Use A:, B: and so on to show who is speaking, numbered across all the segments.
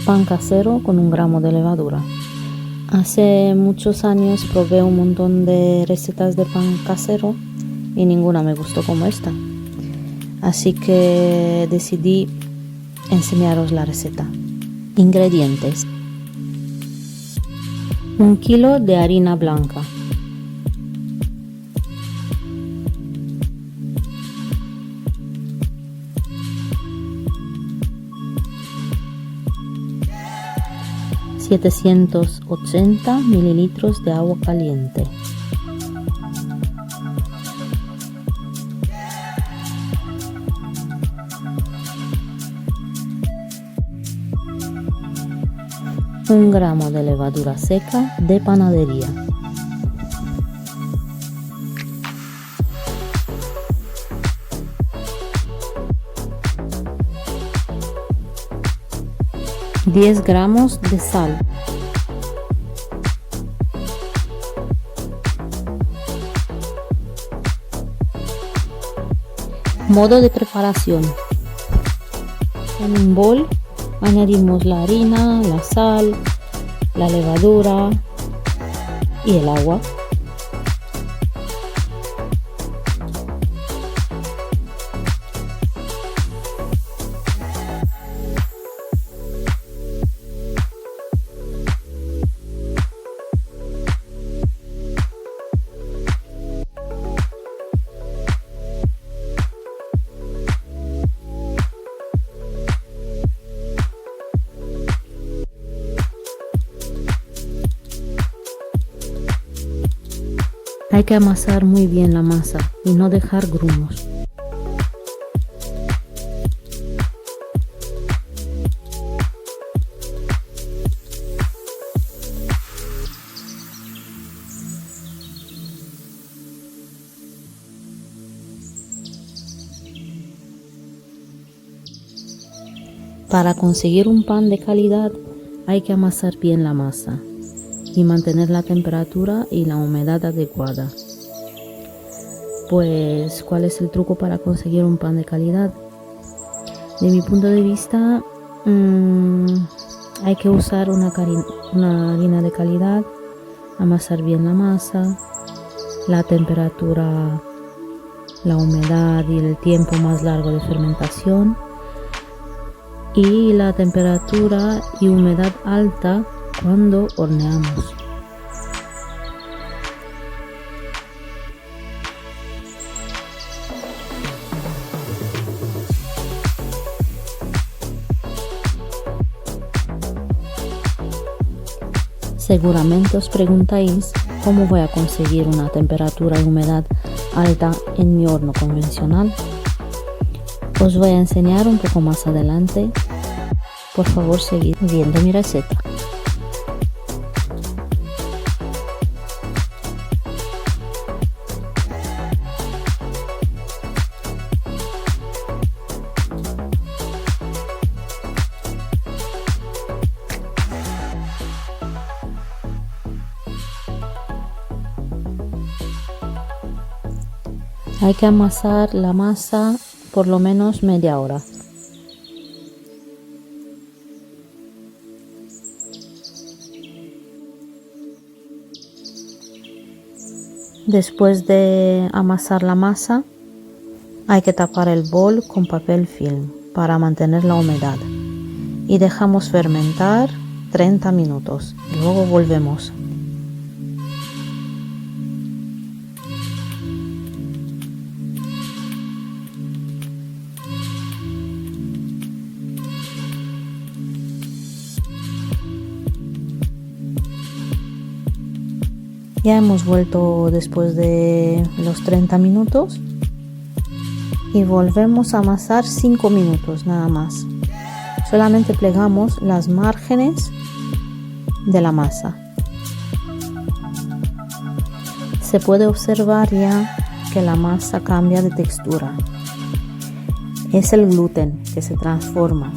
A: Pan casero con 1 gramo de levadura. Hace muchos años probé un montón de recetas de pan casero y ninguna me gustó como esta. Así que decidí enseñaros la receta. Ingredientes: 1 kilo de harina blanca, 780 mililitros de agua caliente, 1 gramo de levadura seca de panadería, $10 gramos de sal, modo de preparación: en un bol añadimos la harina, la sal, la levadura y el agua. Hay que amasar muy bien la masa y no dejar grumos. Para conseguir un pan de calidad hay que amasar bien la masa y mantener la temperatura y la humedad adecuada. Pues, ¿cuál es el truco para conseguir un pan de calidad? De mi punto de vista, hay que usar una harina de calidad, amasar bien la masa, la temperatura, la humedad y el tiempo más largo de fermentación, y la temperatura y humedad alta cuando horneamos. Seguramente os preguntáis cómo voy a conseguir una temperatura y humedad alta en mi horno convencional. Os voy a enseñar un poco más adelante. Por favor, seguid viendo mi receta. Hay que amasar la masa por lo menos media hora. Después de amasar la masa, hay que tapar el bol con papel film para mantener la humedad y dejamos fermentar 30 minutos. Luego volvemos. Ya hemos vuelto después de los 30 minutos y volvemos a amasar 5 minutos nada más. Solamente plegamos las márgenes de la masa. Se puede observar ya que la masa cambia de textura. Es el gluten que se transforma.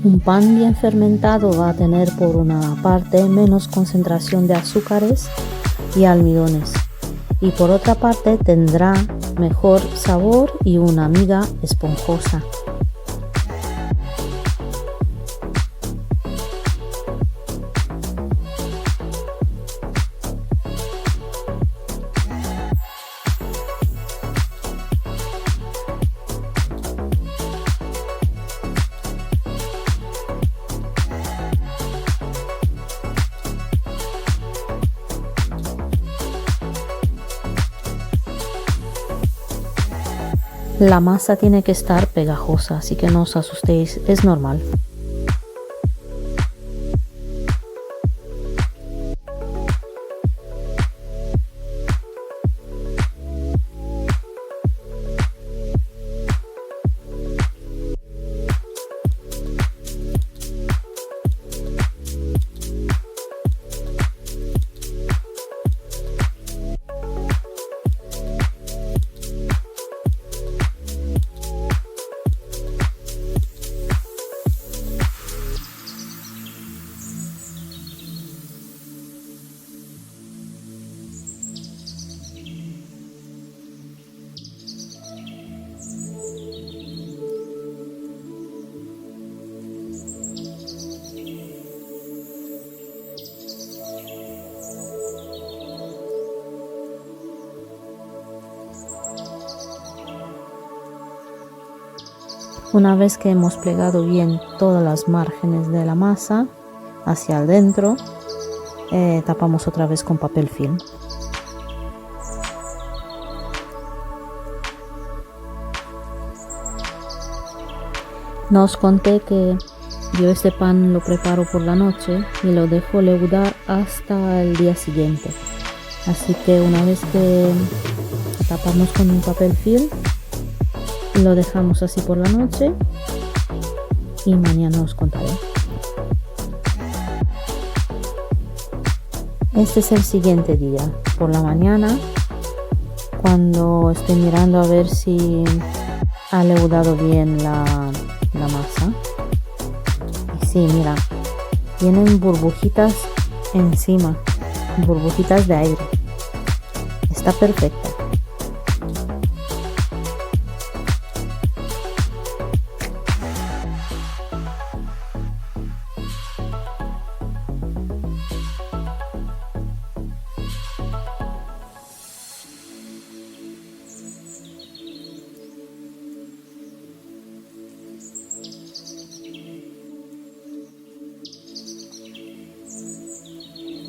A: Un pan bien fermentado va a tener por una parte menos concentración de azúcares y almidones y por otra parte tendrá mejor sabor y una miga esponjosa. La masa tiene que estar pegajosa, así que no os asustéis, es normal. Una vez que hemos plegado bien todas las márgenes de la masa hacia adentro, tapamos otra vez con papel film. No os conté que yo este pan lo preparo por la noche y lo dejo leudar hasta el día siguiente. Así que una vez que tapamos con un papel film, lo dejamos así por la noche y mañana os contaré. Este es el siguiente día, por la mañana, cuando estoy mirando a ver si ha leudado bien la masa. Y sí, mira, tienen burbujitas encima, burbujitas de aire. Está perfecta.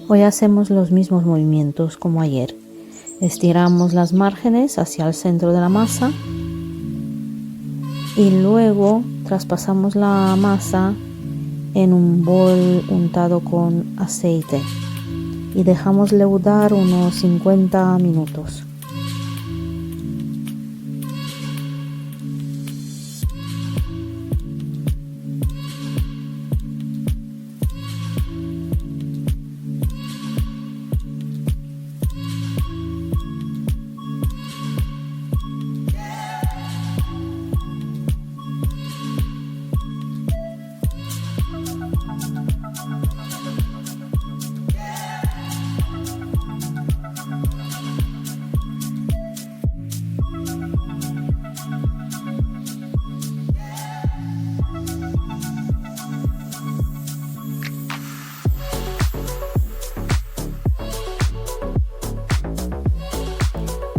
A: Hoy hacemos los mismos movimientos como ayer. Estiramos las márgenes hacia el centro de la masa y luego traspasamos la masa en un bol untado con aceite y dejamos leudar unos 50 minutos.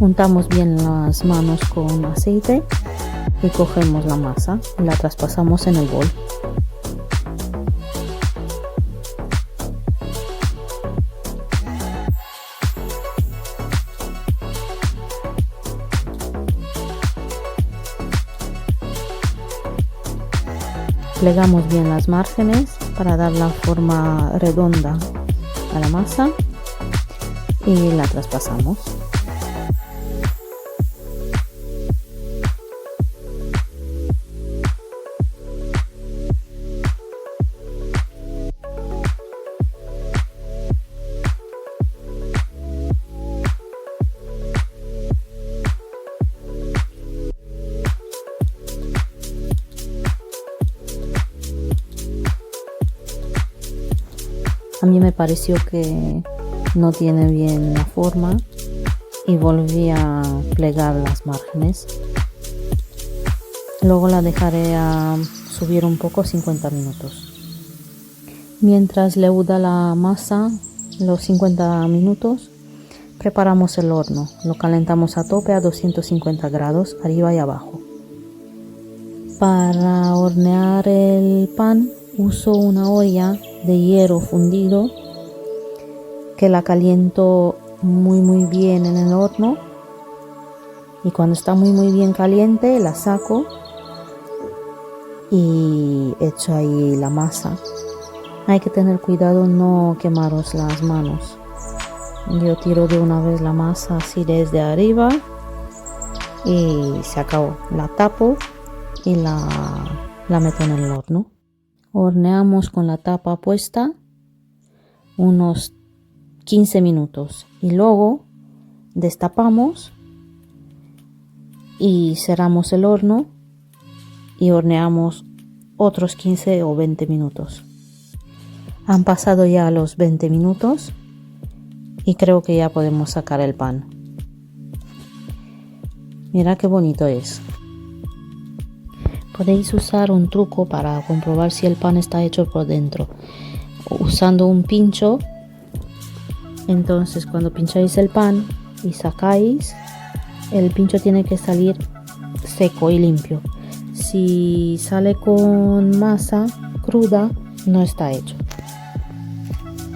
A: Untamos bien las manos con aceite y cogemos la masa y la traspasamos en el bol. Plegamos bien las márgenes para dar la forma redonda a la masa y la traspasamos. A mí me pareció que no tiene bien la forma y volví a plegar las márgenes. Luego la dejaré a subir un poco 50 minutos. Mientras leuda la masa los 50 minutos, preparamos el horno. Lo calentamos a tope a 250 grados, arriba y abajo. Para hornear el pan uso una olla de hierro fundido que la caliento muy bien en el horno Y cuando está muy bien caliente la saco y echo ahí la masa. Hay que tener cuidado no quemaros las manos. Yo tiro de una vez la masa así desde arriba y se acabó. La tapo y la meto en el horno. Horneamos con la tapa puesta unos 15 minutos y luego destapamos y cerramos el horno y horneamos otros 15 o 20 minutos. Han pasado ya los 20 minutos y creo que ya podemos sacar el pan. Mira qué bonito es. Podéis usar un truco para comprobar si el pan está hecho por dentro. Usando un pincho, entonces cuando pincháis el pan y sacáis, el pincho tiene que salir seco y limpio. Si sale con masa cruda, no está hecho.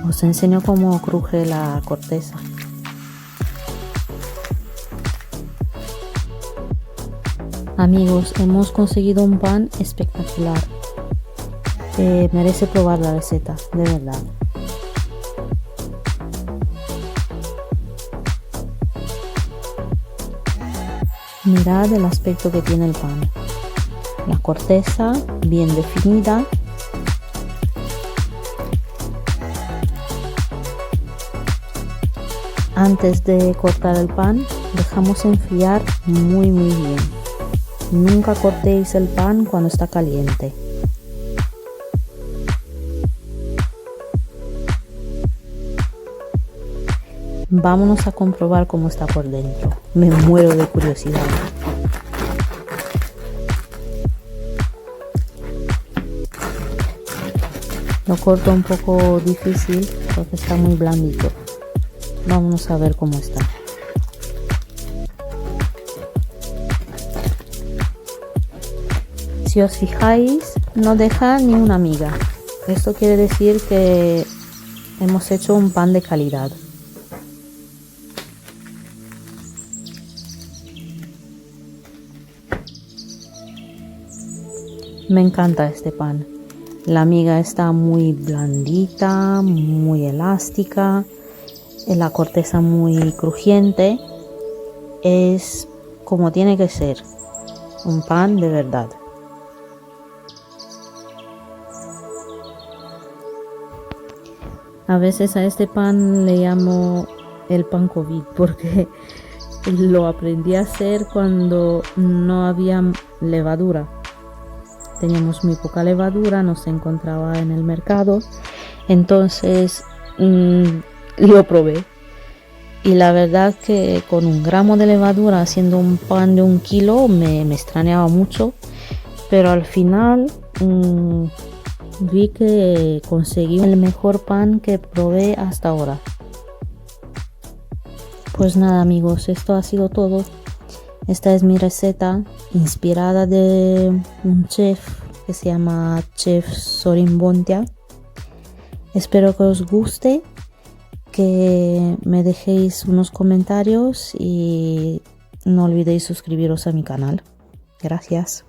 A: Os enseño cómo cruje la corteza. Amigos, hemos conseguido un pan espectacular. Merece probar la receta, de verdad. Mirad el aspecto que tiene el pan. La corteza bien definida. Antes de cortar el pan, dejamos enfriar muy bien. Nunca cortéis el pan cuando está caliente. Vámonos a comprobar cómo está por dentro. Me muero de curiosidad. Lo corto un poco difícil porque está muy blandito. Vamos a ver cómo está. Si os fijáis, no deja ni una miga. Esto quiere decir que hemos hecho un pan de calidad. Me encanta este pan. La miga está muy blandita, muy elástica. La corteza muy crujiente. Es como tiene que ser. Un pan de verdad. A veces a este pan le llamo el pan COVID porque lo aprendí a hacer cuando no había levadura. Teníamos muy poca levadura, no se encontraba en el mercado. Entonces lo probé. Y la verdad que con 1 gramo de levadura haciendo un pan de 1 kilo me extrañaba mucho. Pero al final vi que conseguí el mejor pan que probé hasta ahora. Pues nada amigos, esto ha sido todo. Esta es mi receta inspirada de un chef que se llama Chef Sorin Bontia. Espero que os guste, que me dejéis unos comentarios y no olvidéis suscribiros a mi canal. Gracias.